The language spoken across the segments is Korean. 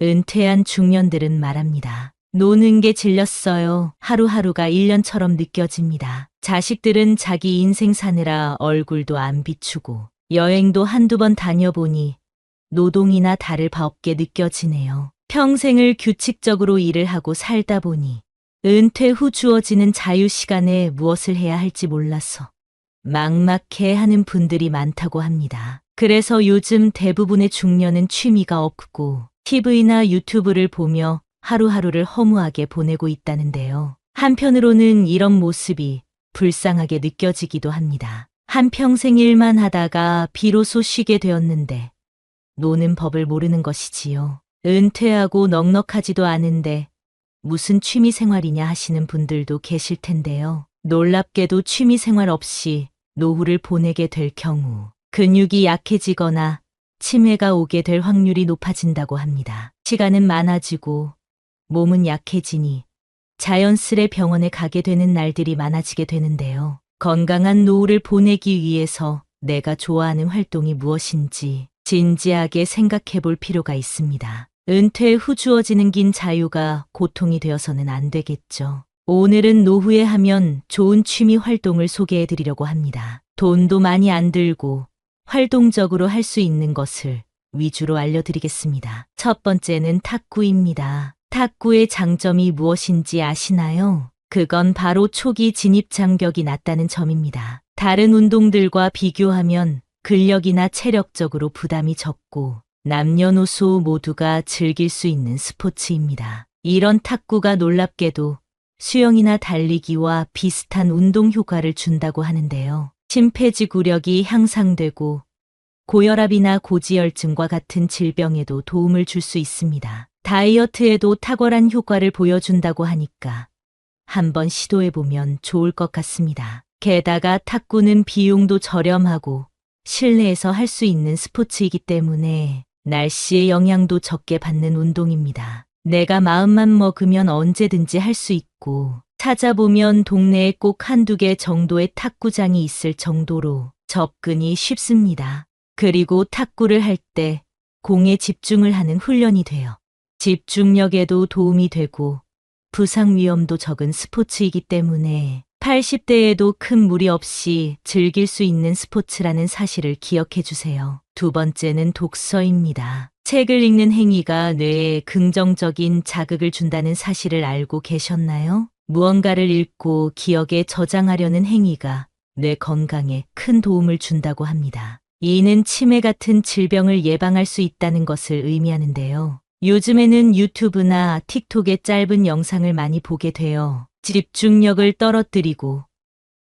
은퇴한 중년들은 말합니다. 노는 게 질렸어요. 하루하루가 1년처럼 느껴집니다. 자식들은 자기 인생 사느라 얼굴도 안 비추고 여행도 한두 번 다녀보니 노동이나 다를 바 없게 느껴지네요. 평생을 규칙적으로 일을 하고 살다 보니 은퇴 후 주어지는 자유 시간에 무엇을 해야 할지 몰라서 막막해 하는 분들이 많다고 합니다. 그래서 요즘 대부분의 중년은 취미가 없고 TV나 유튜브를 보며 하루하루를 허무하게 보내고 있다는데요. 한편으로는 이런 모습이 불쌍하게 느껴지기도 합니다. 한평생 일만 하다가 비로소 쉬게 되었는데 노는 법을 모르는 것이지요. 은퇴하고 넉넉하지도 않은데 무슨 취미 생활이냐 하시는 분들도 계실 텐데요. 놀랍게도 취미 생활 없이 노후를 보내게 될 경우 근육이 약해지거나 치매가 오게 될 확률이 높아진다고 합니다. 시간은 많아지고 몸은 약해지니 자연스레 병원에 가게 되는 날들이 많아지게 되는데요. 건강한 노후를 보내기 위해서 내가 좋아하는 활동이 무엇인지 진지하게 생각해 볼 필요가 있습니다. 은퇴 후 주어지는 긴 자유가 고통이 되어서는 안 되겠죠. 오늘은 노후에 하면 좋은 취미 활동을 소개해 드리려고 합니다. 돈도 많이 안 들고 활동적으로 할 수 있는 것을 위주로 알려드리겠습니다. 첫 번째는 탁구입니다. 탁구의 장점이 무엇인지 아시나요? 그건 바로 초기 진입 장벽이 낮다는 점입니다. 다른 운동들과 비교하면 근력이나 체력적으로 부담이 적고 남녀노소 모두가 즐길 수 있는 스포츠입니다. 이런 탁구가 놀랍게도 수영이나 달리기와 비슷한 운동 효과를 준다고 하는데요. 심폐지구력이 향상되고 고혈압이나 고지혈증과 같은 질병에도 도움을 줄 수 있습니다. 다이어트에도 탁월한 효과를 보여준다고 하니까 한번 시도해보면 좋을 것 같습니다. 게다가 탁구는 비용도 저렴하고 실내에서 할 수 있는 스포츠이기 때문에 날씨의 영향도 적게 받는 운동입니다. 내가 마음만 먹으면 언제든지 할 수 있고 찾아보면 동네에 꼭 한두 개 정도의 탁구장이 있을 정도로 접근이 쉽습니다. 그리고 탁구를 할 때 공에 집중을 하는 훈련이 돼요. 집중력에도 도움이 되고 부상 위험도 적은 스포츠이기 때문에 80대에도 큰 무리 없이 즐길 수 있는 스포츠라는 사실을 기억해 주세요. 두 번째는 독서입니다. 책을 읽는 행위가 뇌에 긍정적인 자극을 준다는 사실을 알고 계셨나요? 무언가를 읽고 기억에 저장하려는 행위가 뇌 건강에 큰 도움을 준다고 합니다. 이는 치매 같은 질병을 예방할 수 있다는 것을 의미하는데요. 요즘에는 유튜브나 틱톡의 짧은 영상을 많이 보게 되어 집중력을 떨어뜨리고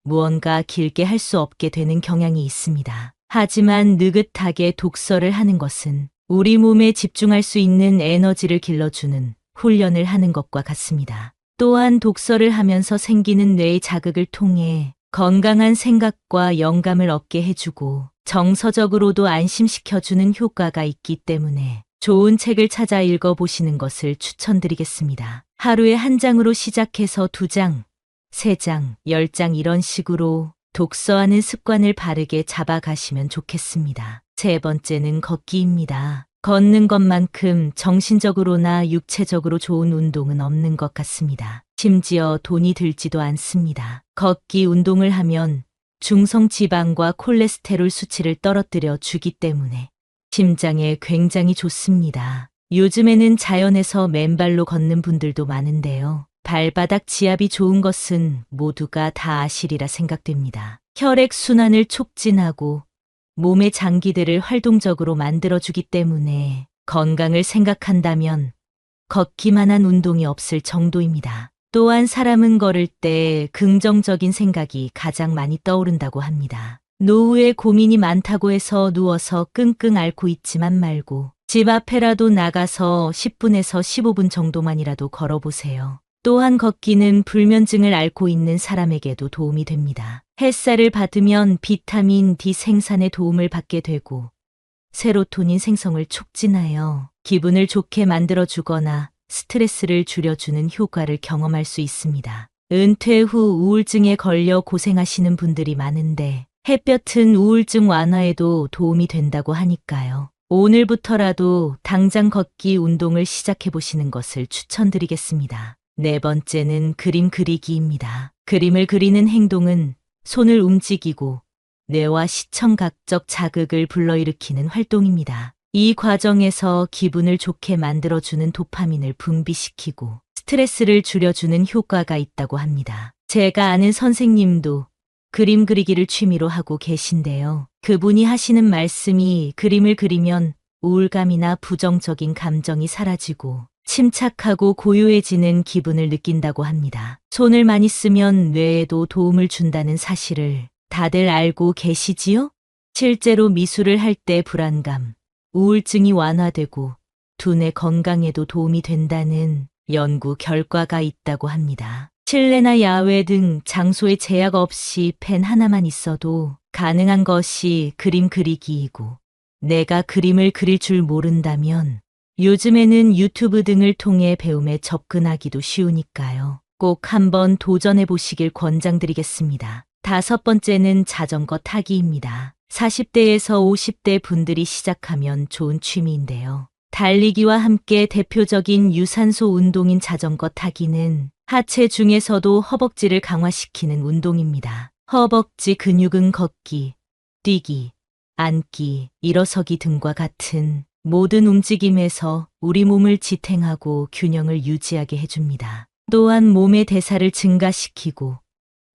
무언가 길게 할 수 없게 되는 경향이 있습니다. 하지만 느긋하게 독서를 하는 것은 우리 몸에 집중할 수 있는 에너지를 길러주는 훈련을 하는 것과 같습니다. 또한 독서를 하면서 생기는 뇌의 자극을 통해 건강한 생각과 영감을 얻게 해주고 정서적으로도 안심시켜주는 효과가 있기 때문에 좋은 책을 찾아 읽어보시는 것을 추천드리겠습니다. 하루에 한 장으로 시작해서 2장, 3장, 10장 이런 식으로 독서하는 습관을 바르게 잡아가시면 좋겠습니다. 세 번째는 걷기입니다. 걷는 것만큼 정신적으로나 육체적으로 좋은 운동은 없는 것 같습니다. 심지어 돈이 들지도 않습니다. 걷기 운동을 하면 중성지방과 콜레스테롤 수치를 떨어뜨려 주기 때문에 심장에 굉장히 좋습니다. 요즘에는 자연에서 맨발로 걷는 분들도 많은데요. 발바닥 지압이 좋은 것은 모두가 다 아시리라 생각됩니다. 혈액순환을 촉진하고 몸의 장기들을 활동적으로 만들어주기 때문에 건강을 생각한다면 걷기만한 운동이 없을 정도입니다. 또한 사람은 걸을 때 긍정적인 생각이 가장 많이 떠오른다고 합니다. 노후에 고민이 많다고 해서 누워서 끙끙 앓고 있지만 말고 집 앞에라도 나가서 10분에서 15분 정도만이라도 걸어보세요. 또한 걷기는 불면증을 앓고 있는 사람에게도 도움이 됩니다. 햇살을 받으면 비타민 D 생산에 도움을 받게 되고 세로토닌 생성을 촉진하여 기분을 좋게 만들어주거나 스트레스를 줄여주는 효과를 경험할 수 있습니다. 은퇴 후 우울증에 걸려 고생하시는 분들이 많은데 햇볕은 우울증 완화에도 도움이 된다고 하니까요. 오늘부터라도 당장 걷기 운동을 시작해 보시는 것을 추천드리겠습니다. 네 번째는 그림 그리기입니다. 그림을 그리는 행동은 손을 움직이고 뇌와 시청각적 자극을 불러일으키는 활동입니다. 이 과정에서 기분을 좋게 만들어주는 도파민을 분비시키고 스트레스를 줄여주는 효과가 있다고 합니다. 제가 아는 선생님도 그림 그리기를 취미로 하고 계신데요. 그분이 하시는 말씀이 그림을 그리면 우울감이나 부정적인 감정이 사라지고 침착하고 고요해지는 기분을 느낀다고 합니다. 손을 많이 쓰면 뇌에도 도움을 준다는 사실을 다들 알고 계시지요? 실제로 미술을 할 때 불안감, 우울증이 완화되고 두뇌 건강에도 도움이 된다는 연구 결과가 있다고 합니다. 실내나 야외 등 장소에 제약 없이 펜 하나만 있어도 가능한 것이 그림 그리기이고, 내가 그림을 그릴 줄 모른다면 요즘에는 유튜브 등을 통해 배움에 접근하기도 쉬우니까요. 꼭 한번 도전해 보시길 권장드리겠습니다. 다섯 번째는 자전거 타기입니다. 40대에서 50대 분들이 시작하면 좋은 취미인데요. 달리기와 함께 대표적인 유산소 운동인 자전거 타기는 하체 중에서도 허벅지를 강화시키는 운동입니다. 허벅지 근육은 걷기, 뛰기, 앉기, 일어서기 등과 같은 모든 움직임에서 우리 몸을 지탱하고 균형을 유지하게 해줍니다. 또한 몸의 대사를 증가시키고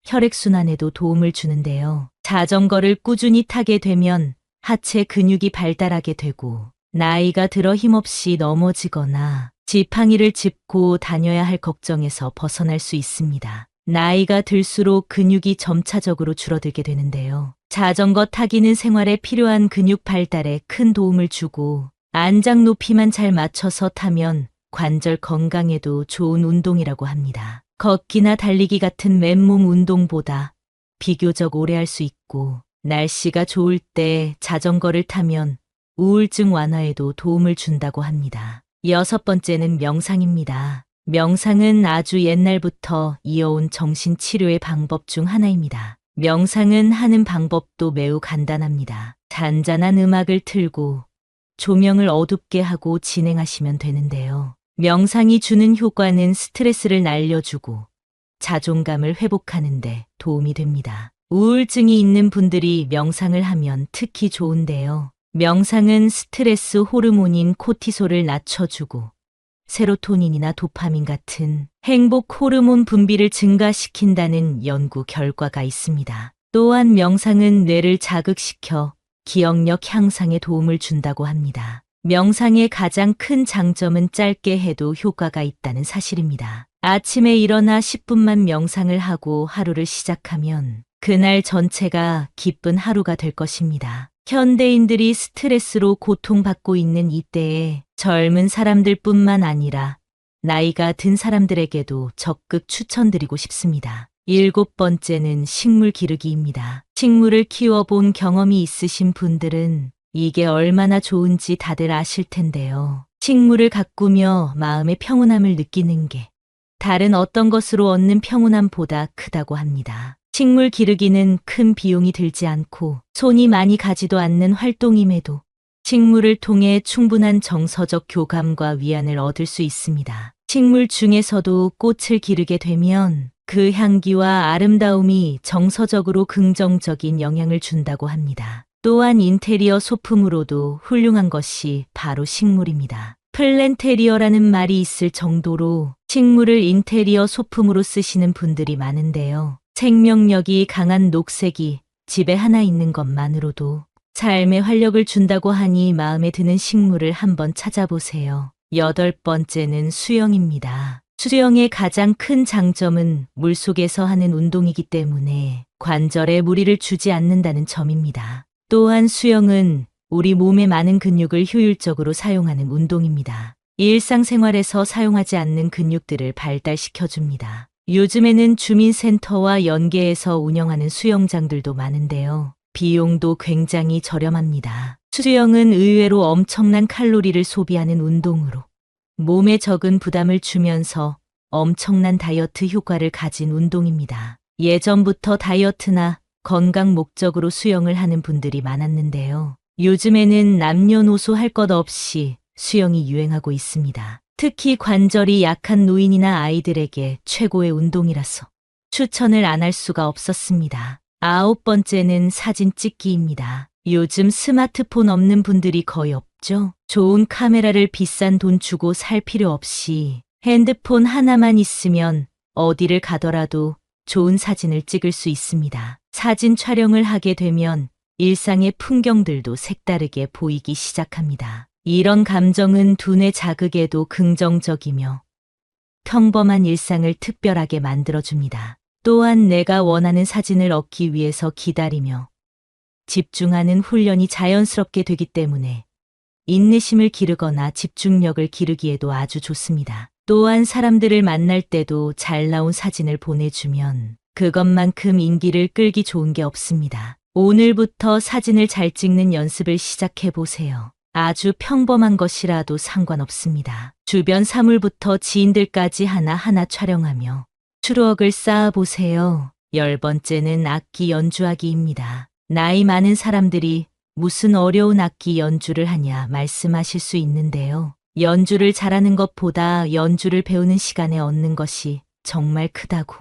혈액순환에도 도움을 주는데요. 자전거를 꾸준히 타게 되면 하체 근육이 발달하게 되고 나이가 들어 힘없이 넘어지거나 지팡이를 짚고 다녀야 할 걱정에서 벗어날 수 있습니다. 나이가 들수록 근육이 점차적으로 줄어들게 되는데요. 자전거 타기는 생활에 필요한 근육 발달에 큰 도움을 주고 안장 높이만 잘 맞춰서 타면 관절 건강에도 좋은 운동이라고 합니다. 걷기나 달리기 같은 맨몸 운동보다 비교적 오래 할 수 있고 날씨가 좋을 때 자전거를 타면 우울증 완화에도 도움을 준다고 합니다. 여섯 번째는 명상입니다. 명상은 아주 옛날부터 이어온 정신치료의 방법 중 하나입니다. 명상은 하는 방법도 매우 간단합니다. 잔잔한 음악을 틀고 조명을 어둡게 하고 진행하시면 되는데요. 명상이 주는 효과는 스트레스를 날려주고 자존감을 회복하는 데 도움이 됩니다. 우울증이 있는 분들이 명상을 하면 특히 좋은데요. 명상은 스트레스 호르몬인 코티솔을 낮춰주고 세로토닌이나 도파민 같은 행복 호르몬 분비를 증가시킨다는 연구 결과가 있습니다. 또한 명상은 뇌를 자극시켜 기억력 향상에 도움을 준다고 합니다. 명상의 가장 큰 장점은 짧게 해도 효과가 있다는 사실입니다. 아침에 일어나 10분만 명상을 하고 하루를 시작하면 그날 전체가 기쁜 하루가 될 것입니다. 현대인들이 스트레스로 고통받고 있는 이때에 젊은 사람들뿐만 아니라 나이가 든 사람들에게도 적극 추천드리고 싶습니다. 일곱 번째는 식물 기르기입니다. 식물을 키워본 경험이 있으신 분들은 이게 얼마나 좋은지 다들 아실 텐데요. 식물을 가꾸며 마음의 평온함을 느끼는 게 다른 어떤 것으로 얻는 평온함보다 크다고 합니다. 식물 기르기는 큰 비용이 들지 않고 손이 많이 가지도 않는 활동임에도 식물을 통해 충분한 정서적 교감과 위안을 얻을 수 있습니다. 식물 중에서도 꽃을 기르게 되면 그 향기와 아름다움이 정서적으로 긍정적인 영향을 준다고 합니다. 또한 인테리어 소품으로도 훌륭한 것이 바로 식물입니다. 플랜테리어라는 말이 있을 정도로 식물을 인테리어 소품으로 쓰시는 분들이 많은데요. 생명력이 강한 녹색이 집에 하나 있는 것만으로도 삶에 활력을 준다고 하니 마음에 드는 식물을 한번 찾아보세요. 여덟 번째는 수영입니다. 수영의 가장 큰 장점은 물속에서 하는 운동이기 때문에 관절에 무리를 주지 않는다는 점입니다. 또한 수영은 우리 몸의 많은 근육을 효율적으로 사용하는 운동입니다. 일상생활에서 사용하지 않는 근육들을 발달시켜줍니다. 요즘에는 주민센터와 연계해서 운영하는 수영장들도 많은데요. 비용도 굉장히 저렴합니다. 수영은 의외로 엄청난 칼로리를 소비하는 운동으로 몸에 적은 부담을 주면서 엄청난 다이어트 효과를 가진 운동입니다. 예전부터 다이어트나 건강 목적으로 수영을 하는 분들이 많았는데요. 요즘에는 남녀노소 할 것 없이 수영이 유행하고 있습니다. 특히 관절이 약한 노인이나 아이들에게 최고의 운동이라서 추천을 안 할 수가 없었습니다. 9번째는 사진 찍기입니다. 요즘 스마트폰 없는 분들이 거의 없죠? 좋은 카메라를 비싼 돈 주고 살 필요 없이 핸드폰 하나만 있으면 어디를 가더라도 좋은 사진을 찍을 수 있습니다. 사진 촬영을 하게 되면 일상의 풍경들도 색다르게 보이기 시작합니다. 이런 감정은 두뇌 자극에도 긍정적이며 평범한 일상을 특별하게 만들어줍니다. 또한 내가 원하는 사진을 얻기 위해서 기다리며 집중하는 훈련이 자연스럽게 되기 때문에 인내심을 기르거나 집중력을 기르기에도 아주 좋습니다. 또한 사람들을 만날 때도 잘 나온 사진을 보내주면 그것만큼 인기를 끌기 좋은 게 없습니다. 오늘부터 사진을 잘 찍는 연습을 시작해 보세요. 아주 평범한 것이라도 상관없습니다. 주변 사물부터 지인들까지 하나하나 촬영하며 추억을 쌓아보세요. 10번째는 악기 연주하기입니다. 나이 많은 사람들이 무슨 어려운 악기 연주를 하냐 말씀하실 수 있는데요. 연주를 잘하는 것보다 연주를 배우는 시간에 얻는 것이 정말 크다고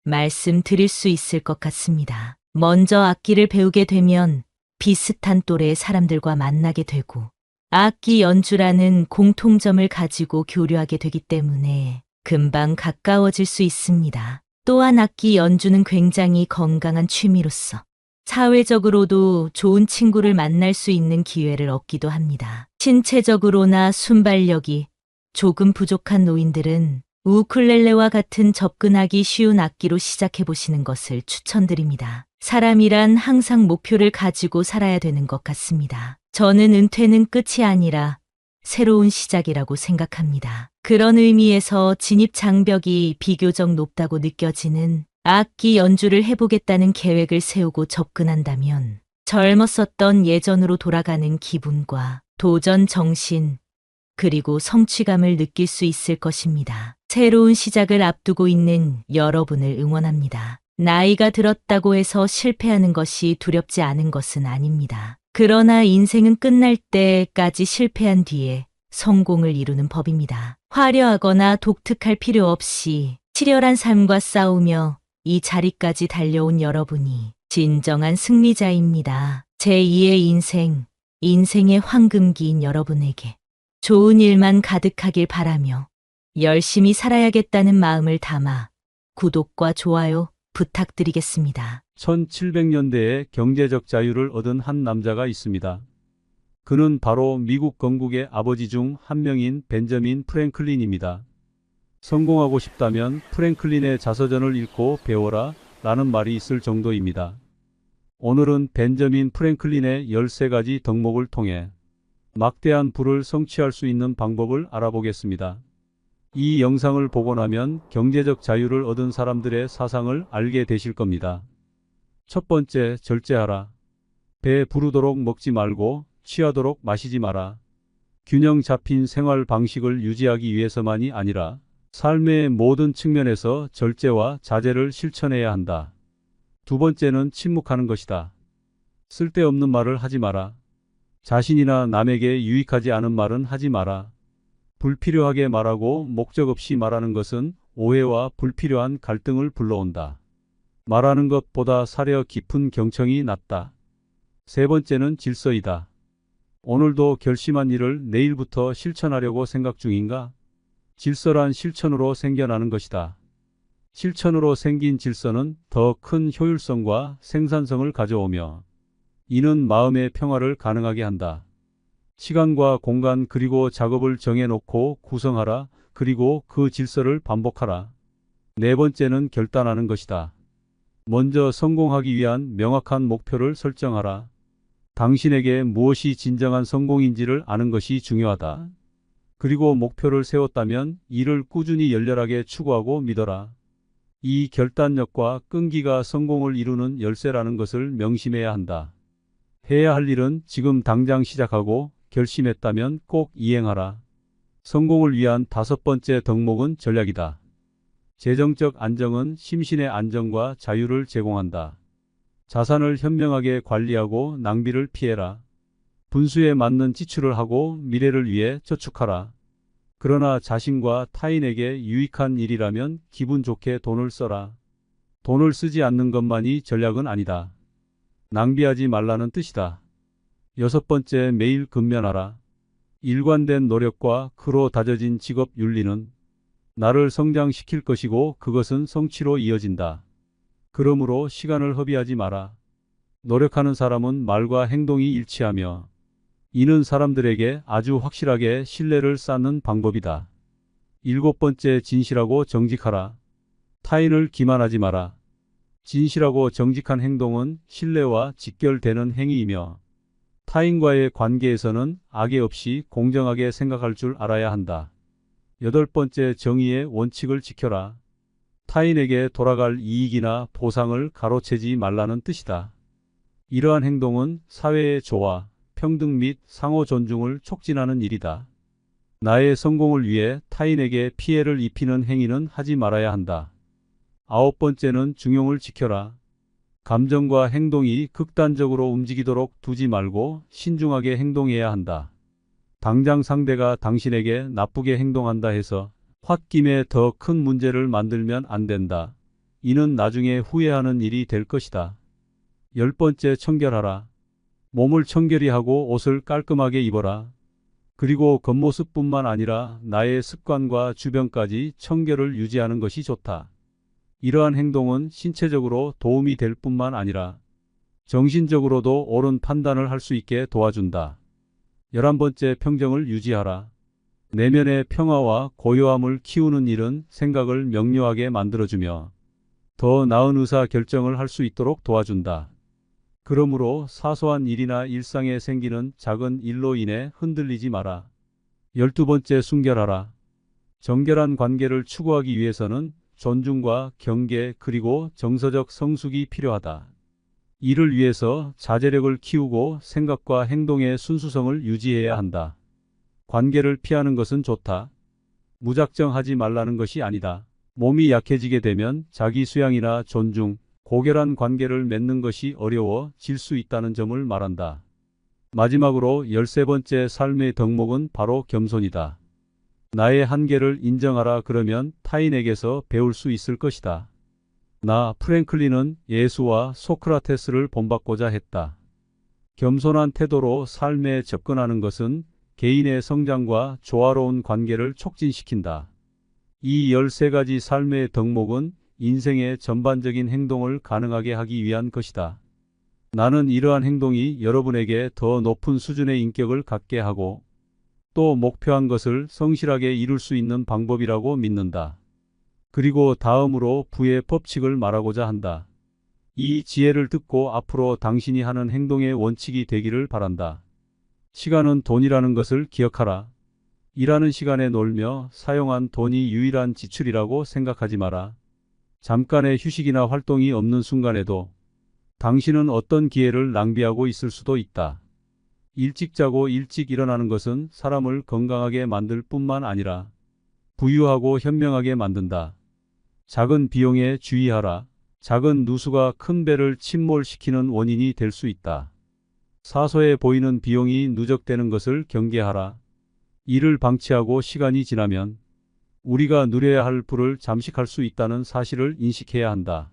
말씀드릴 수 있을 것 같습니다. 먼저 악기를 배우게 되면 비슷한 또래의 사람들과 만나게 되고 악기 연주라는 공통점을 가지고 교류하게 되기 때문에 금방 가까워질 수 있습니다. 또한 악기 연주는 굉장히 건강한 취미로서 사회적으로도 좋은 친구를 만날 수 있는 기회를 얻기도 합니다. 신체적으로나 순발력이 조금 부족한 노인들은 우쿨렐레와 같은 접근하기 쉬운 악기로 시작해 보시는 것을 추천드립니다. 사람이란 항상 목표를 가지고 살아야 되는 것 같습니다. 저는 은퇴는 끝이 아니라 새로운 시작이라고 생각합니다. 그런 의미에서 진입 장벽이 비교적 높다고 느껴지는 악기 연주를 해보겠다는 계획을 세우고 접근한다면 젊었었던 예전으로 돌아가는 기분과 도전 정신, 그리고 성취감을 느낄 수 있을 것입니다. 새로운 시작을 앞두고 있는 여러분을 응원합니다. 나이가 들었다고 해서 실패하는 것이 두렵지 않은 것은 아닙니다. 그러나 인생은 끝날 때까지 실패한 뒤에 성공을 이루는 법입니다. 화려하거나 독특할 필요 없이 치열한 삶과 싸우며 이 자리까지 달려온 여러분이 진정한 승리자입니다. 제2의 인생, 인생의 황금기인 여러분에게 좋은 일만 가득하길 바라며 열심히 살아야겠다는 마음을 담아 구독과 좋아요 부탁드리겠습니다. 1700년대에 경제적 자유를 얻은 한 남자가 있습니다. 그는 바로 미국 건국의 아버지 중 한 명인 벤저민 프랭클린입니다. 성공하고 싶다면 프랭클린의 자서전을 읽고 배워라 라는 말이 있을 정도입니다. 오늘은 벤저민 프랭클린의 13가지 덕목을 통해 막대한 부를 성취할 수 있는 방법을 알아보겠습니다. 이 영상을 보고 나면 경제적 자유를 얻은 사람들의 사상을 알게 되실 겁니다. 첫 번째, 절제하라. 배 부르도록 먹지 말고 취하도록 마시지 마라. 균형 잡힌 생활 방식을 유지하기 위해서만이 아니라 삶의 모든 측면에서 절제와 자제를 실천해야 한다. 두 번째는 침묵하는 것이다. 쓸데없는 말을 하지 마라. 자신이나 남에게 유익하지 않은 말은 하지 마라. 불필요하게 말하고 목적 없이 말하는 것은 오해와 불필요한 갈등을 불러온다. 말하는 것보다 사려 깊은 경청이 낫다. 세 번째는 질서이다. 오늘도 결심한 일을 내일부터 실천하려고 생각 중인가? 질서란 실천으로 생겨나는 것이다. 실천으로 생긴 질서는 더 큰 효율성과 생산성을 가져오며 이는 마음의 평화를 가능하게 한다. 시간과 공간 그리고 작업을 정해놓고 구성하라. 그리고 그 질서를 반복하라. 네 번째는 결단하는 것이다. 먼저 성공하기 위한 명확한 목표를 설정하라. 당신에게 무엇이 진정한 성공인지를 아는 것이 중요하다. 그리고 목표를 세웠다면 이를 꾸준히 열렬하게 추구하고 믿어라. 이 결단력과 끈기가 성공을 이루는 열쇠라는 것을 명심해야 한다. 해야 할 일은 지금 당장 시작하고 결심했다면 꼭 이행하라. 성공을 위한 5번째 덕목은 전략이다. 재정적 안정은 심신의 안정과 자유를 제공한다. 자산을 현명하게 관리하고 낭비를 피해라. 분수에 맞는 지출을 하고 미래를 위해 저축하라. 그러나 자신과 타인에게 유익한 일이라면 기분 좋게 돈을 써라. 돈을 쓰지 않는 것만이 전략은 아니다. 낭비하지 말라는 뜻이다. 여섯 번째, 매일 근면하라. 일관된 노력과 그로 다져진 직업 윤리는 나를 성장시킬 것이고 그것은 성취로 이어진다. 그러므로 시간을 허비하지 마라. 노력하는 사람은 말과 행동이 일치하며 이는 사람들에게 아주 확실하게 신뢰를 쌓는 방법이다. 일곱 번째, 진실하고 정직하라. 타인을 기만하지 마라. 진실하고 정직한 행동은 신뢰와 직결되는 행위이며 타인과의 관계에서는 악의 없이 공정하게 생각할 줄 알아야 한다. 여덟 번째, 정의의 원칙을 지켜라. 타인에게 돌아갈 이익이나 보상을 가로채지 말라는 뜻이다. 이러한 행동은 사회의 조화, 평등 및 상호 존중을 촉진하는 일이다. 나의 성공을 위해 타인에게 피해를 입히는 행위는 하지 말아야 한다. 아홉 번째는 중용을 지켜라. 감정과 행동이 극단적으로 움직이도록 두지 말고 신중하게 행동해야 한다. 당장 상대가 당신에게 나쁘게 행동한다 해서 홧김에 더 큰 문제를 만들면 안 된다. 이는 나중에 후회하는 일이 될 것이다. 열 번째, 청결하라. 몸을 청결히 하고 옷을 깔끔하게 입어라. 그리고 겉모습뿐만 아니라 나의 습관과 주변까지 청결을 유지하는 것이 좋다. 이러한 행동은 신체적으로 도움이 될 뿐만 아니라 정신적으로도 옳은 판단을 할 수 있게 도와준다. 11번째, 평정을 유지하라. 내면의 평화와 고요함을 키우는 일은 생각을 명료하게 만들어주며 더 나은 의사 결정을 할 수 있도록 도와준다. 그러므로 사소한 일이나 일상에 생기는 작은 일로 인해 흔들리지 마라. 12번째, 순결하라. 정결한 관계를 추구하기 위해서는 존중과 경계 그리고 정서적 성숙이 필요하다. 이를 위해서 자제력을 키우고 생각과 행동의 순수성을 유지해야 한다. 관계를 피하는 것은 좋다. 무작정 하지 말라는 것이 아니다. 몸이 약해지게 되면 자기 수양이나 존중, 고결한 관계를 맺는 것이 어려워질 수 있다는 점을 말한다. 마지막으로 13번째, 삶의 덕목은 바로 겸손이다. 나의 한계를 인정하라. 그러면 타인에게서 배울 수 있을 것이다. 나 프랭클린은 예수와 소크라테스를 본받고자 했다. 겸손한 태도로 삶에 접근하는 것은 개인의 성장과 조화로운 관계를 촉진시킨다. 이 13가지 삶의 덕목은 인생의 전반적인 행동을 가능하게 하기 위한 것이다. 나는 이러한 행동이 여러분에게 더 높은 수준의 인격을 갖게 하고 또 목표한 것을 성실하게 이룰 수 있는 방법이라고 믿는다. 그리고 다음으로 부의 법칙을 말하고자 한다. 이 지혜를 듣고 앞으로 당신이 하는 행동의 원칙이 되기를 바란다. 시간은 돈이라는 것을 기억하라. 일하는 시간에 놀며 사용한 돈이 유일한 지출이라고 생각하지 마라. 잠깐의 휴식이나 활동이 없는 순간에도 당신은 어떤 기회를 낭비하고 있을 수도 있다. 일찍 자고 일찍 일어나는 것은 사람을 건강하게 만들 뿐만 아니라 부유하고 현명하게 만든다. 작은 비용에 주의하라. 작은 누수가 큰 배를 침몰시키는 원인이 될 수 있다. 사소해 보이는 비용이 누적되는 것을 경계하라. 이를 방치하고 시간이 지나면 우리가 누려야 할 부를 잠식할 수 있다는 사실을 인식해야 한다.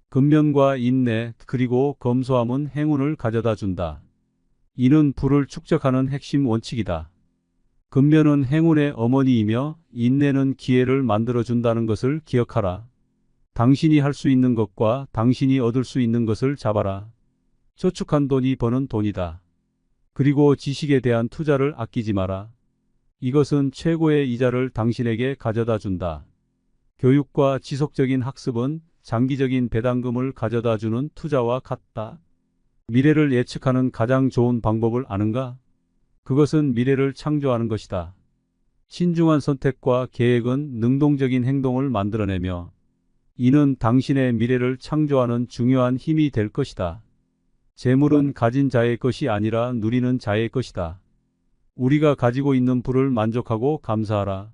근면과 인내 그리고 검소함은 행운을 가져다 준다. 이는 부를 축적하는 핵심 원칙이다. 근면은 행운의 어머니이며 인내는 기회를 만들어준다는 것을 기억하라. 당신이 할 수 있는 것과 당신이 얻을 수 있는 것을 잡아라. 저축한 돈이 버는 돈이다. 그리고 지식에 대한 투자를 아끼지 마라. 이것은 최고의 이자를 당신에게 가져다 준다. 교육과 지속적인 학습은 장기적인 배당금을 가져다 주는 투자와 같다. 미래를 예측하는 가장 좋은 방법을 아는가? 그것은 미래를 창조하는 것이다. 신중한 선택과 계획은 능동적인 행동을 만들어내며 이는 당신의 미래를 창조하는 중요한 힘이 될 것이다. 재물은 가진 자의 것이 아니라 누리는 자의 것이다. 우리가 가지고 있는 부를 만족하고 감사하라.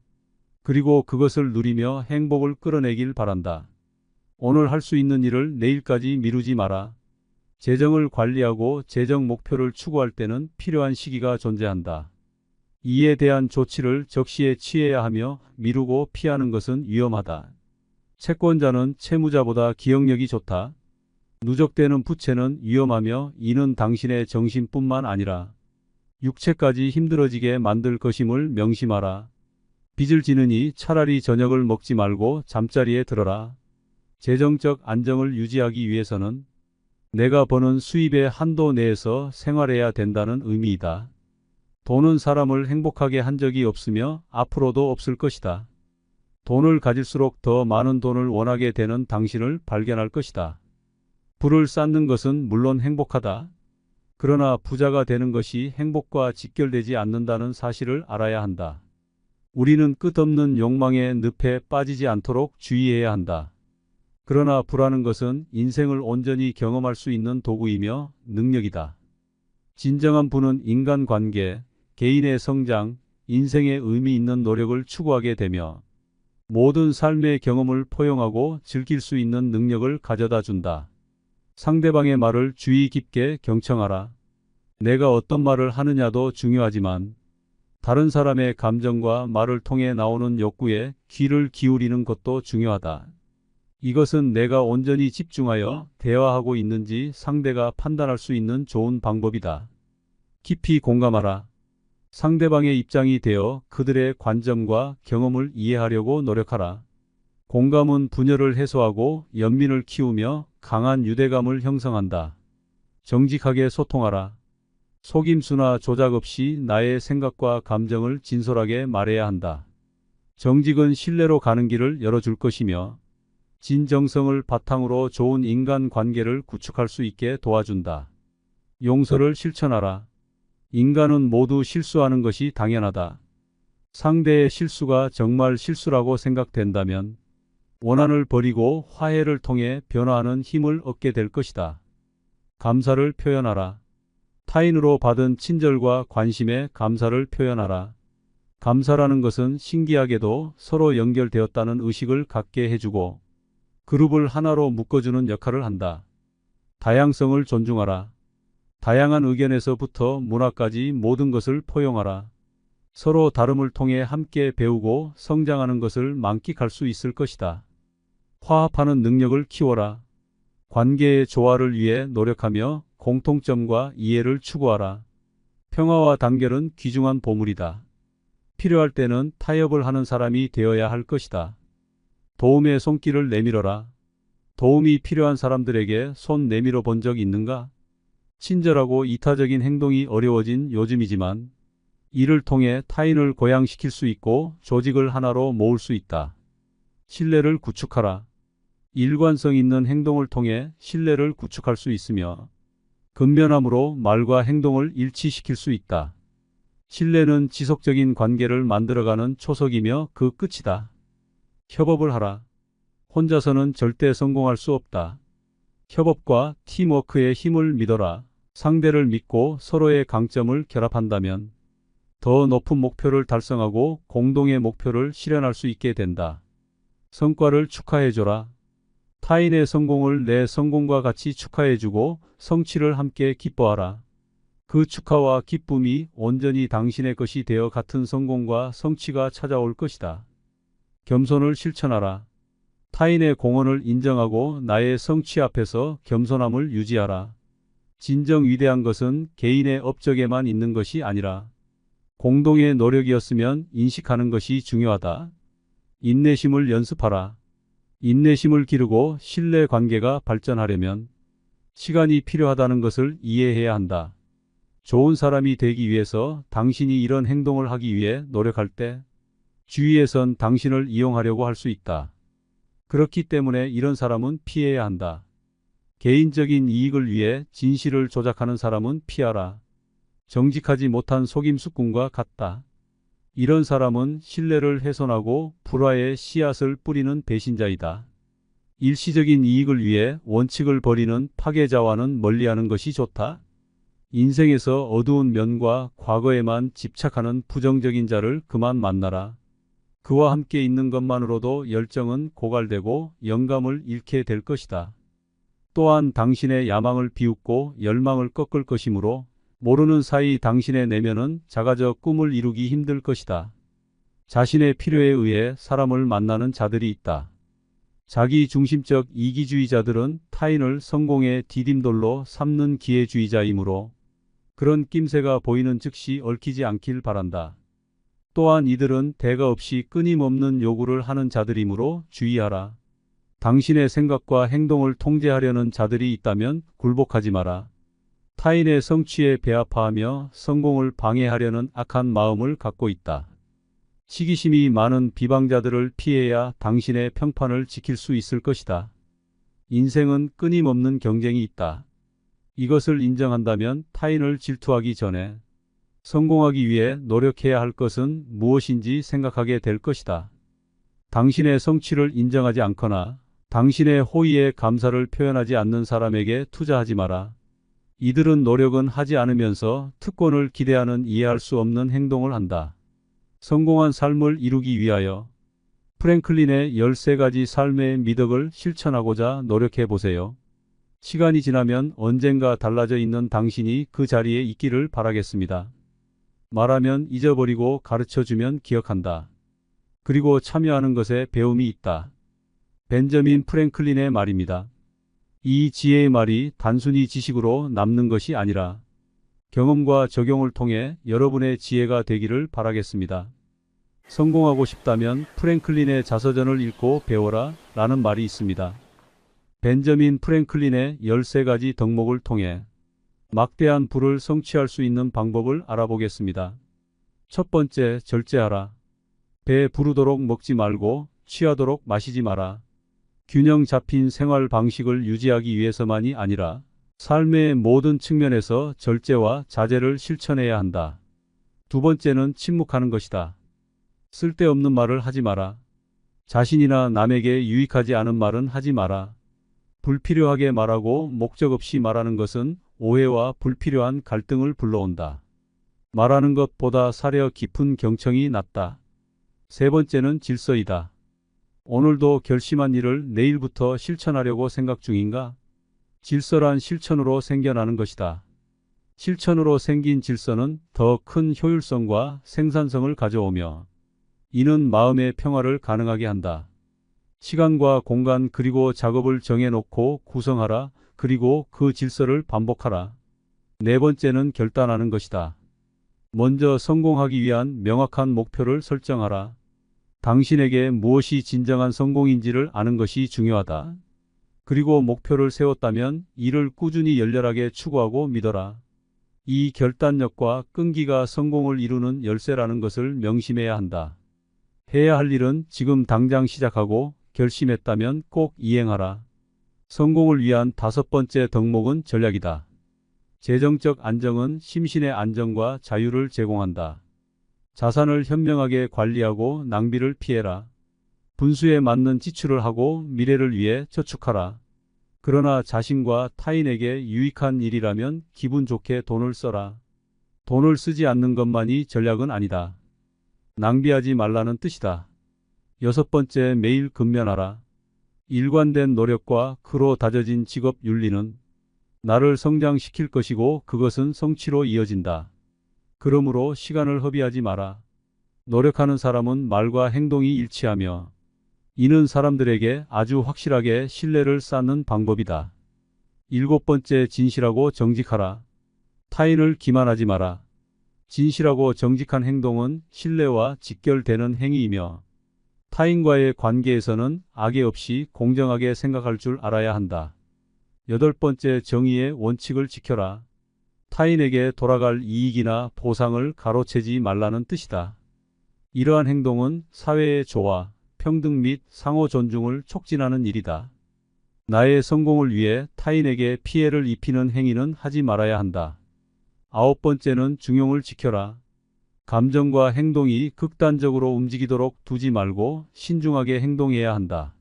그리고 그것을 누리며 행복을 끌어내길 바란다. 오늘 할 수 있는 일을 내일까지 미루지 마라. 재정을 관리하고 재정 목표를 추구할 때는 필요한 시기가 존재한다. 이에 대한 조치를 적시에 취해야 하며 미루고 피하는 것은 위험하다. 채권자는 채무자보다 기억력이 좋다. 누적되는 부채는 위험하며 이는 당신의 정신뿐만 아니라 육체까지 힘들어지게 만들 것임을 명심하라. 빚을 지느니 차라리 저녁을 먹지 말고 잠자리에 들어라. 재정적 안정을 유지하기 위해서는 내가 버는 수입의 한도 내에서 생활해야 된다는 의미이다. 돈은 사람을 행복하게 한 적이 없으며 앞으로도 없을 것이다. 돈을 가질수록 더 많은 돈을 원하게 되는 당신을 발견할 것이다. 부를 쌓는 것은 물론 행복하다. 그러나 부자가 되는 것이 행복과 직결되지 않는다는 사실을 알아야 한다. 우리는 끝없는 욕망의 늪에 빠지지 않도록 주의해야 한다. 그러나 부라는 것은 인생을 온전히 경험할 수 있는 도구이며 능력이다. 진정한 부는 인간관계, 개인의 성장, 인생의 의미 있는 노력을 추구하게 되며 모든 삶의 경험을 포용하고 즐길 수 있는 능력을 가져다 준다. 상대방의 말을 주의 깊게 경청하라. 내가 어떤 말을 하느냐도 중요하지만 다른 사람의 감정과 말을 통해 나오는 욕구에 귀를 기울이는 것도 중요하다. 이것은 내가 온전히 집중하여 대화하고 있는지 상대가 판단할 수 있는 좋은 방법이다. 깊이 공감하라. 상대방의 입장이 되어 그들의 관점과 경험을 이해하려고 노력하라. 공감은 분열을 해소하고 연민을 키우며 강한 유대감을 형성한다. 정직하게 소통하라. 속임수나 조작 없이 나의 생각과 감정을 진솔하게 말해야 한다. 정직은 신뢰로 가는 길을 열어줄 것이며 진정성을 바탕으로 좋은 인간관계를 구축할 수 있게 도와준다. 용서를 실천하라. 인간은 모두 실수하는 것이 당연하다. 상대의 실수가 정말 실수라고 생각된다면 원한을 버리고 화해를 통해 변화하는 힘을 얻게 될 것이다. 감사를 표현하라. 타인으로 받은 친절과 관심에 감사를 표현하라. 감사라는 것은 신기하게도 서로 연결되었다는 의식을 갖게 해주고 그룹을 하나로 묶어주는 역할을 한다. 다양성을 존중하라. 다양한 의견에서부터 문화까지 모든 것을 포용하라. 서로 다름을 통해 함께 배우고 성장하는 것을 만끽할 수 있을 것이다. 화합하는 능력을 키워라. 관계의 조화를 위해 노력하며 공통점과 이해를 추구하라. 평화와 단결은 귀중한 보물이다. 필요할 때는 타협을 하는 사람이 되어야 할 것이다. 도움의 손길을 내밀어라. 도움이 필요한 사람들에게 손 내밀어 본 적 있는가? 친절하고 이타적인 행동이 어려워진 요즘이지만 이를 통해 타인을 고양시킬 수 있고 조직을 하나로 모을 수 있다. 신뢰를 구축하라. 일관성 있는 행동을 통해 신뢰를 구축할 수 있으며 근면함으로 말과 행동을 일치시킬 수 있다. 신뢰는 지속적인 관계를 만들어가는 초석이며 그 끝이다. 협업을 하라. 혼자서는 절대 성공할 수 없다. 협업과 팀워크의 힘을 믿어라. 상대를 믿고 서로의 강점을 결합한다면 더 높은 목표를 달성하고 공동의 목표를 실현할 수 있게 된다. 성과를 축하해줘라. 타인의 성공을 내 성공과 같이 축하해주고 성취를 함께 기뻐하라. 그 축하와 기쁨이 온전히 당신의 것이 되어 같은 성공과 성취가 찾아올 것이다. 겸손을 실천하라. 타인의 공헌을 인정하고 나의 성취 앞에서 겸손함을 유지하라. 진정 위대한 것은 개인의 업적에만 있는 것이 아니라 공동의 노력이었으면 인식하는 것이 중요하다. 인내심을 연습하라. 인내심을 기르고 신뢰 관계가 발전하려면 시간이 필요하다는 것을 이해해야 한다. 좋은 사람이 되기 위해서 당신이 이런 행동을 하기 위해 노력할 때 주위에선 당신을 이용하려고 할 수 있다. 그렇기 때문에 이런 사람은 피해야 한다. 개인적인 이익을 위해 진실을 조작하는 사람은 피하라. 정직하지 못한 속임수꾼과 같다. 이런 사람은 신뢰를 훼손하고 불화의 씨앗을 뿌리는 배신자이다. 일시적인 이익을 위해 원칙을 버리는 파괴자와는 멀리하는 것이 좋다. 인생에서 어두운 면과 과거에만 집착하는 부정적인 자를 그만 만나라. 그와 함께 있는 것만으로도 열정은 고갈되고 영감을 잃게 될 것이다. 또한 당신의 야망을 비웃고 열망을 꺾을 것이므로 모르는 사이 당신의 내면은 작아져 꿈을 이루기 힘들 것이다. 자신의 필요에 의해 사람을 만나는 자들이 있다. 자기 중심적 이기주의자들은 타인을 성공의 디딤돌로 삼는 기회주의자이므로 그런 낌새가 보이는 즉시 얽히지 않길 바란다. 또한 이들은 대가 없이 끊임없는 요구를 하는 자들이므로 주의하라. 당신의 생각과 행동을 통제하려는 자들이 있다면 굴복하지 마라. 타인의 성취에 배아파하며 성공을 방해하려는 악한 마음을 갖고 있다. 시기심이 많은 비방자들을 피해야 당신의 평판을 지킬 수 있을 것이다. 인생은 끊임없는 경쟁이 있다. 이것을 인정한다면 타인을 질투하기 전에 성공하기 위해 노력해야 할 것은 무엇인지 생각하게 될 것이다. 당신의 성취를 인정하지 않거나 당신의 호의에 감사를 표현하지 않는 사람에게 투자하지 마라. 이들은 노력은 하지 않으면서 특권을 기대하는 이해할 수 없는 행동을 한다. 성공한 삶을 이루기 위하여 프랭클린의 13가지 삶의 미덕을 실천하고자 노력해 보세요. 시간이 지나면 언젠가 달라져 있는 당신이 그 자리에 있기를 바라겠습니다. 말하면 잊어버리고 가르쳐주면 기억한다. 그리고 참여하는 것에 배움이 있다. 벤저민 프랭클린의 말입니다. 이 지혜의 말이 단순히 지식으로 남는 것이 아니라 경험과 적용을 통해 여러분의 지혜가 되기를 바라겠습니다. 성공하고 싶다면 프랭클린의 자서전을 읽고 배워라 라는 말이 있습니다. 벤저민 프랭클린의 13가지 덕목을 통해 막대한 부를 성취할 수 있는 방법을 알아보겠습니다. 첫 번째, 절제하라. 배 부르도록 먹지 말고 취하도록 마시지 마라. 균형 잡힌 생활 방식을 유지하기 위해서만이 아니라 삶의 모든 측면에서 절제와 자제를 실천해야 한다. 두 번째는 침묵하는 것이다. 쓸데없는 말을 하지 마라. 자신이나 남에게 유익하지 않은 말은 하지 마라. 불필요하게 말하고 목적 없이 말하는 것은 오해와 불필요한 갈등을 불러온다. 말하는 것보다 사려 깊은 경청이 낫다. 세 번째는 질서이다. 오늘도 결심한 일을 내일부터 실천하려고 생각 중인가? 질서란 실천으로 생겨나는 것이다. 실천으로 생긴 질서는 더 큰 효율성과 생산성을 가져오며 이는 마음의 평화를 가능하게 한다. 시간과 공간 그리고 작업을 정해놓고 구성하라. 그리고 그 질서를 반복하라. 네 번째는 결단하는 것이다. 먼저 성공하기 위한 명확한 목표를 설정하라. 당신에게 무엇이 진정한 성공인지를 아는 것이 중요하다. 그리고 목표를 세웠다면 이를 꾸준히 열렬하게 추구하고 믿어라. 이 결단력과 끈기가 성공을 이루는 열쇠라는 것을 명심해야 한다. 해야 할 일은 지금 당장 시작하고 결심했다면 꼭 이행하라. 성공을 위한 다섯 번째 덕목은 전략이다. 재정적 안정은 심신의 안정과 자유를 제공한다. 자산을 현명하게 관리하고 낭비를 피해라. 분수에 맞는 지출을 하고 미래를 위해 저축하라. 그러나 자신과 타인에게 유익한 일이라면 기분 좋게 돈을 써라. 돈을 쓰지 않는 것만이 전략은 아니다. 낭비하지 말라는 뜻이다. 여섯 번째, 매일 근면하라. 일관된 노력과 그로 다져진 직업 윤리는 나를 성장시킬 것이고 그것은 성취로 이어진다. 그러므로 시간을 허비하지 마라. 노력하는 사람은 말과 행동이 일치하며 이는 사람들에게 아주 확실하게 신뢰를 쌓는 방법이다. 일곱 번째, 진실하고 정직하라. 타인을 기만하지 마라. 진실하고 정직한 행동은 신뢰와 직결되는 행위이며 타인과의 관계에서는 악의 없이 공정하게 생각할 줄 알아야 한다. 여덟 번째, 정의의 원칙을 지켜라. 타인에게 돌아갈 이익이나 보상을 가로채지 말라는 뜻이다. 이러한 행동은 사회의 조화, 평등 및 상호 존중을 촉진하는 일이다. 나의 성공을 위해 타인에게 피해를 입히는 행위는 하지 말아야 한다. 아홉 번째는 중용을 지켜라. 감정과 행동이 극단적으로 움직이도록 두지 말고 신중하게 행동해야 한다.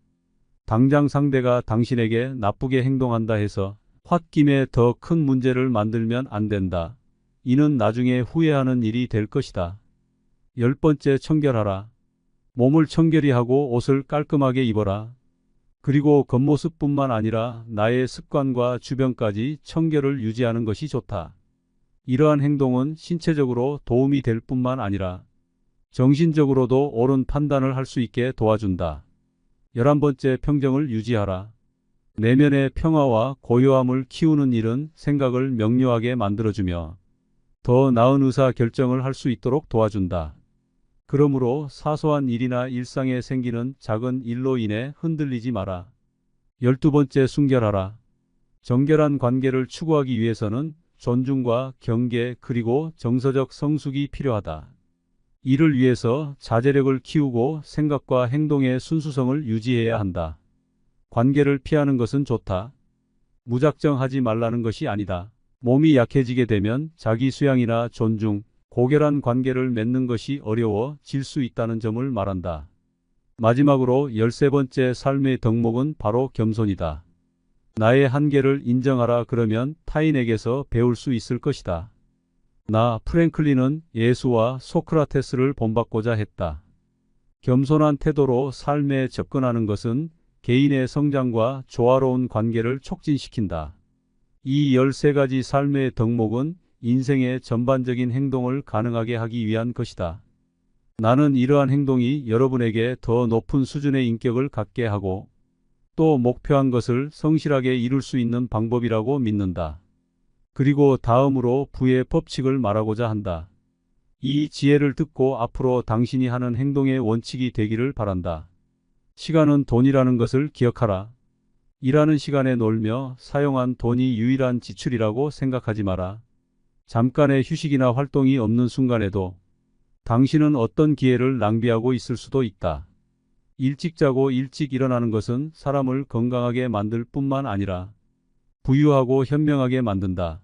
당장 상대가 당신에게 나쁘게 행동한다 해서 홧김에 더 큰 문제를 만들면 안 된다. 이는 나중에 후회하는 일이 될 것이다. 열 번째, 청결하라. 몸을 청결히 하고 옷을 깔끔하게 입어라. 그리고 겉모습뿐만 아니라 나의 습관과 주변까지 청결을 유지하는 것이 좋다. 이러한 행동은 신체적으로 도움이 될 뿐만 아니라 정신적으로도 옳은 판단을 할 수 있게 도와준다. 11번째, 평정을 유지하라. 내면의 평화와 고요함을 키우는 일은 생각을 명료하게 만들어주며 더 나은 의사 결정을 할 수 있도록 도와준다. 그러므로 사소한 일이나 일상에 생기는 작은 일로 인해 흔들리지 마라. 12번째, 순결하라. 정결한 관계를 추구하기 위해서는 존중과 경계 그리고 정서적 성숙이 필요하다. 이를 위해서 자제력을 키우고 생각과 행동의 순수성을 유지해야 한다. 관계를 피하는 것은 좋다. 무작정 하지 말라는 것이 아니다. 몸이 약해지게 되면 자기 수양이나 존중, 고결한 관계를 맺는 것이 어려워질 수 있다는 점을 말한다. 마지막으로 13번째, 삶의 덕목은 바로 겸손이다. 나의 한계를 인정하라. 그러면 타인에게서 배울 수 있을 것이다. 나 프랭클린은 예수와 소크라테스를 본받고자 했다. 겸손한 태도로 삶에 접근하는 것은 개인의 성장과 조화로운 관계를 촉진시킨다. 이 13가지 삶의 덕목은 인생의 전반적인 행동을 가능하게 하기 위한 것이다. 나는 이러한 행동이 여러분에게 더 높은 수준의 인격을 갖게 하고 또 목표한 것을 성실하게 이룰 수 있는 방법이라고 믿는다. 그리고 다음으로 부의 법칙을 말하고자 한다. 이 지혜를 듣고 앞으로 당신이 하는 행동의 원칙이 되기를 바란다. 시간은 돈이라는 것을 기억하라. 일하는 시간에 놀며 사용한 돈이 유일한 지출이라고 생각하지 마라. 잠깐의 휴식이나 활동이 없는 순간에도 당신은 어떤 기회를 낭비하고 있을 수도 있다. 일찍 자고 일찍 일어나는 것은 사람을 건강하게 만들 뿐만 아니라 부유하고 현명하게 만든다.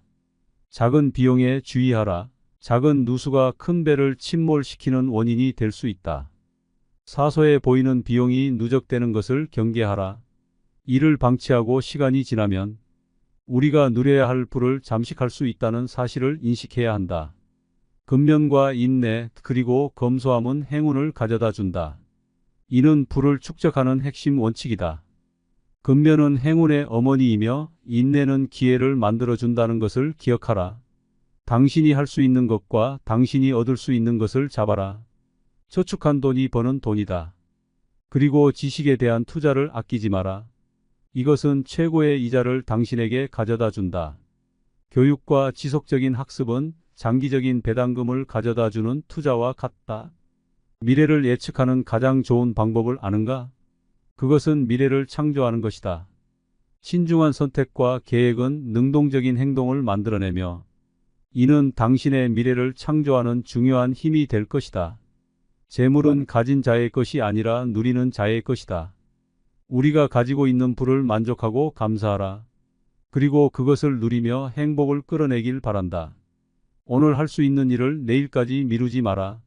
작은 비용에 주의하라. 작은 누수가 큰 배를 침몰시키는 원인이 될 수 있다. 사소해 보이는 비용이 누적되는 것을 경계하라. 이를 방치하고 시간이 지나면 우리가 누려야 할 부를 잠식할 수 있다는 사실을 인식해야 한다. 근면과 인내 그리고 검소함은 행운을 가져다 준다. 이는 부를 축적하는 핵심 원칙이다. 근면은 행운의 어머니이며 인내는 기회를 만들어준다는 것을 기억하라. 당신이 할 수 있는 것과 당신이 얻을 수 있는 것을 잡아라. 저축한 돈이 버는 돈이다. 그리고 지식에 대한 투자를 아끼지 마라. 이것은 최고의 이자를 당신에게 가져다 준다. 교육과 지속적인 학습은 장기적인 배당금을 가져다 주는 투자와 같다. 미래를 예측하는 가장 좋은 방법을 아는가? 그것은 미래를 창조하는 것이다. 신중한 선택과 계획은 능동적인 행동을 만들어내며 이는 당신의 미래를 창조하는 중요한 힘이 될 것이다. 재물은 가진 자의 것이 아니라 누리는 자의 것이다. 우리가 가지고 있는 부를 만족하고 감사하라. 그리고 그것을 누리며 행복을 끌어내길 바란다. 오늘 할 수 있는 일을 내일까지 미루지 마라.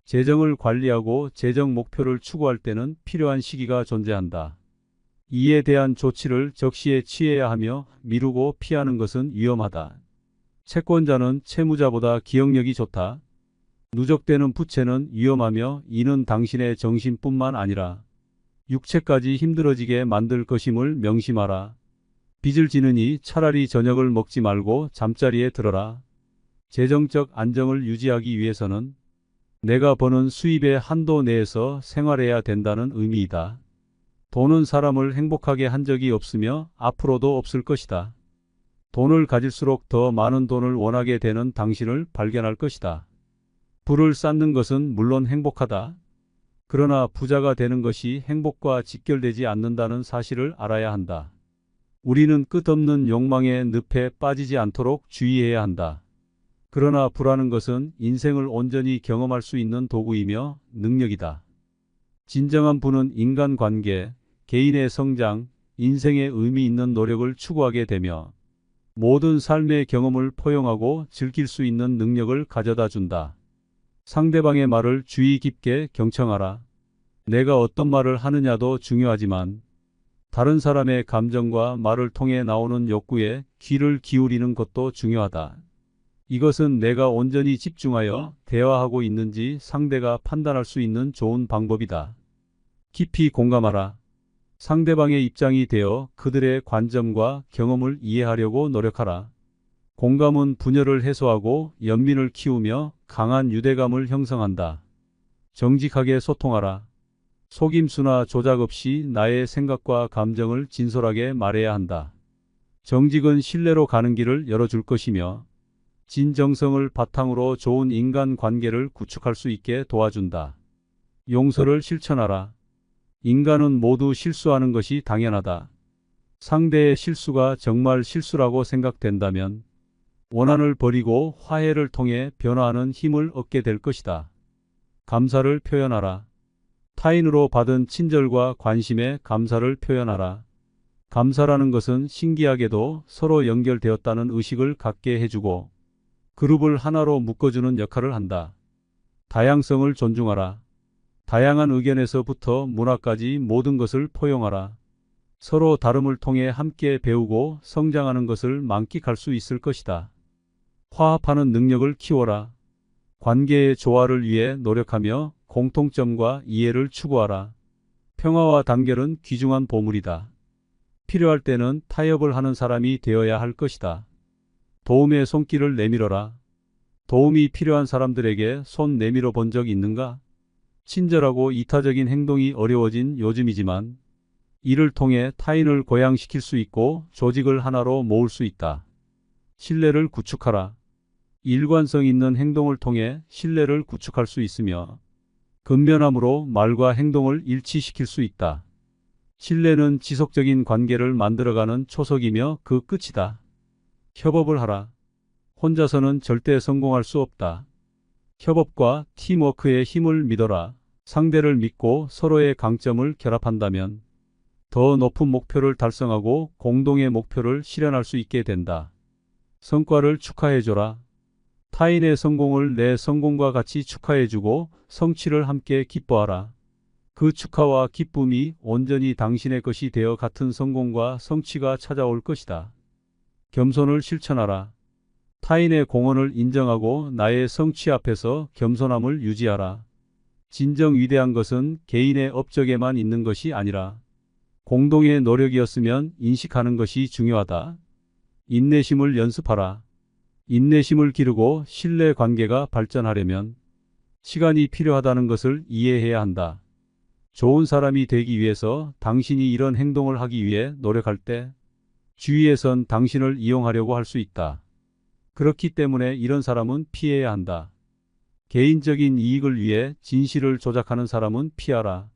재정을 관리하고 재정 목표를 추구할 때는 필요한 시기가 존재한다. 이에 대한 조치를 적시에 취해야 하며 미루고 피하는 것은 위험하다. 채권자는 채무자보다 기억력이 좋다. 누적되는 부채는 위험하며 이는 당신의 정신뿐만 아니라 육체까지 힘들어지게 만들 것임을 명심하라. 빚을 지느니 차라리 저녁을 먹지 말고 잠자리에 들어라. 재정적 안정을 유지하기 위해서는 내가 버는 수입의 한도 내에서 생활해야 된다는 의미이다. 돈은 사람을 행복하게 한 적이 없으며 앞으로도 없을 것이다. 돈을 가질수록 더 많은 돈을 원하게 되는 당신을 발견할 것이다. 부를 쌓는 것은 물론 행복하다. 그러나 부자가 되는 것이 행복과 직결되지 않는다는 사실을 알아야 한다. 우리는 끝없는 욕망의 늪에 빠지지 않도록 주의해야 한다. 그러나 부라는 것은 인생을 온전히 경험할 수 있는 도구이며 능력이다. 진정한 부는 인간관계, 개인의 성장, 인생의 의미 있는 노력을 추구하게 되며 모든 삶의 경험을 포용하고 즐길 수 있는 능력을 가져다 준다. 상대방의 말을 주의 깊게 경청하라. 내가 어떤 말을 하느냐도 중요하지만 다른 사람의 감정과 말을 통해 나오는 욕구에 귀를 기울이는 것도 중요하다. 이것은 내가 온전히 집중하여 대화하고 있는지 상대가 판단할 수 있는 좋은 방법이다. 깊이 공감하라. 상대방의 입장이 되어 그들의 관점과 경험을 이해하려고 노력하라. 공감은 분열을 해소하고 연민을 키우며 강한 유대감을 형성한다. 정직하게 소통하라. 속임수나 조작 없이 나의 생각과 감정을 진솔하게 말해야 한다. 정직은 신뢰로 가는 길을 열어줄 것이며 진정성을 바탕으로 좋은 인간 관계를 구축할 수 있게 도와준다. 용서를 실천하라. 인간은 모두 실수하는 것이 당연하다. 상대의 실수가 정말 실수라고 생각된다면 원한을 버리고 화해를 통해 변화하는 힘을 얻게 될 것이다. 감사를 표현하라. 타인으로 받은 친절과 관심에 감사를 표현하라. 감사라는 것은 신기하게도 서로 연결되었다는 의식을 갖게 해주고 그룹을 하나로 묶어주는 역할을 한다. 다양성을 존중하라. 다양한 의견에서부터 문화까지 모든 것을 포용하라. 서로 다름을 통해 함께 배우고 성장하는 것을 만끽할 수 있을 것이다. 화합하는 능력을 키워라. 관계의 조화를 위해 노력하며 공통점과 이해를 추구하라. 평화와 단결은 귀중한 보물이다. 필요할 때는 타협을 하는 사람이 되어야 할 것이다. 도움의 손길을 내밀어라. 도움이 필요한 사람들에게 손 내밀어 본 적 있는가? 친절하고 이타적인 행동이 어려워진 요즘이지만 이를 통해 타인을 고양시킬 수 있고 조직을 하나로 모을 수 있다. 신뢰를 구축하라. 일관성 있는 행동을 통해 신뢰를 구축할 수 있으며 근면함으로 말과 행동을 일치시킬 수 있다. 신뢰는 지속적인 관계를 만들어가는 초석이며 그 끝이다. 협업을 하라. 혼자서는 절대 성공할 수 없다. 협업과 팀워크의 힘을 믿어라. 상대를 믿고 서로의 강점을 결합한다면 더 높은 목표를 달성하고 공동의 목표를 실현할 수 있게 된다. 성과를 축하해줘라. 타인의 성공을 내 성공과 같이 축하해주고 성취를 함께 기뻐하라. 그 축하와 기쁨이 온전히 당신의 것이 되어 같은 성공과 성취가 찾아올 것이다. 겸손을 실천하라. 타인의 공헌을 인정하고 나의 성취 앞에서 겸손함을 유지하라. 진정 위대한 것은 개인의 업적에만 있는 것이 아니라 공동의 노력이었으면 인식하는 것이 중요하다. 인내심을 연습하라. 인내심을 기르고 신뢰 관계가 발전하려면 시간이 필요하다는 것을 이해해야 한다. 좋은 사람이 되기 위해서 당신이 이런 행동을 하기 위해 노력할 때 주위에선 당신을 이용하려고 할 수 있다. 그렇기 때문에 이런 사람은 피해야 한다. 개인적인 이익을 위해 진실을 조작하는 사람은 피하라.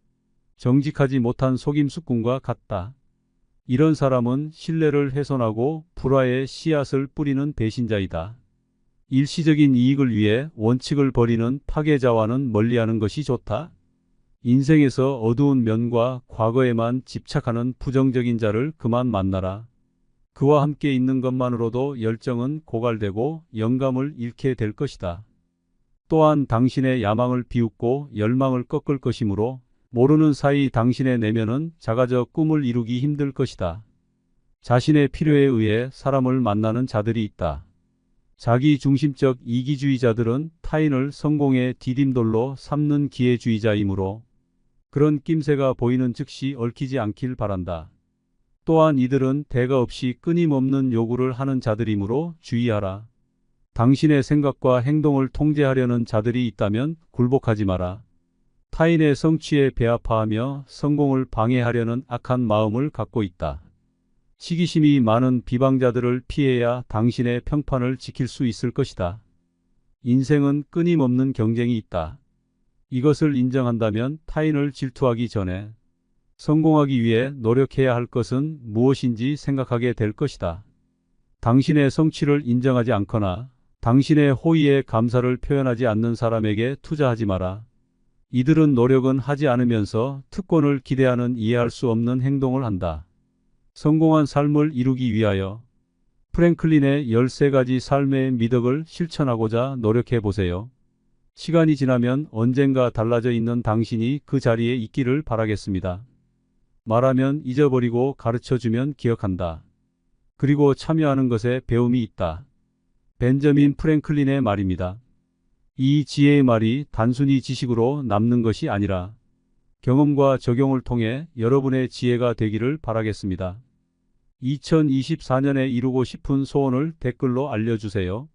정직하지 못한 속임수꾼과 같다. 이런 사람은 신뢰를 훼손하고 불화의 씨앗을 뿌리는 배신자이다. 일시적인 이익을 위해 원칙을 버리는 파괴자와는 멀리하는 것이 좋다. 인생에서 어두운 면과 과거에만 집착하는 부정적인 자를 그만 만나라. 그와 함께 있는 것만으로도 열정은 고갈되고 영감을 잃게 될 것이다. 또한 당신의 야망을 비웃고 열망을 꺾을 것이므로 모르는 사이 당신의 내면은 작아져 꿈을 이루기 힘들 것이다. 자신의 필요에 의해 사람을 만나는 자들이 있다. 자기 중심적 이기주의자들은 타인을 성공의 디딤돌로 삼는 기회주의자이므로 그런 낌새가 보이는 즉시 얽히지 않길 바란다. 또한 이들은 대가 없이 끊임없는 요구를 하는 자들이므로 주의하라. 당신의 생각과 행동을 통제하려는 자들이 있다면 굴복하지 마라. 타인의 성취에 배아파하며 성공을 방해하려는 악한 마음을 갖고 있다. 시기심이 많은 비방자들을 피해야 당신의 평판을 지킬 수 있을 것이다. 인생은 끊임없는 경쟁이 있다. 이것을 인정한다면 타인을 질투하기 전에 성공하기 위해 노력해야 할 것은 무엇인지 생각하게 될 것이다. 당신의 성취를 인정하지 않거나 당신의 호의에 감사를 표현하지 않는 사람에게 투자하지 마라. 이들은 노력은 하지 않으면서 특권을 기대하는 이해할 수 없는 행동을 한다. 성공한 삶을 이루기 위하여 프랭클린의 13가지 삶의 미덕을 실천하고자 노력해 보세요. 시간이 지나면 언젠가 달라져 있는 당신이 그 자리에 있기를 바라겠습니다. 말하면 잊어버리고 가르쳐주면 기억한다. 그리고 참여하는 것에 배움이 있다. 벤저민 프랭클린의 말입니다. 이 지혜의 말이 단순히 지식으로 남는 것이 아니라 경험과 적용을 통해 여러분의 지혜가 되기를 바라겠습니다. 2024년에 이루고 싶은 소원을 댓글로 알려주세요.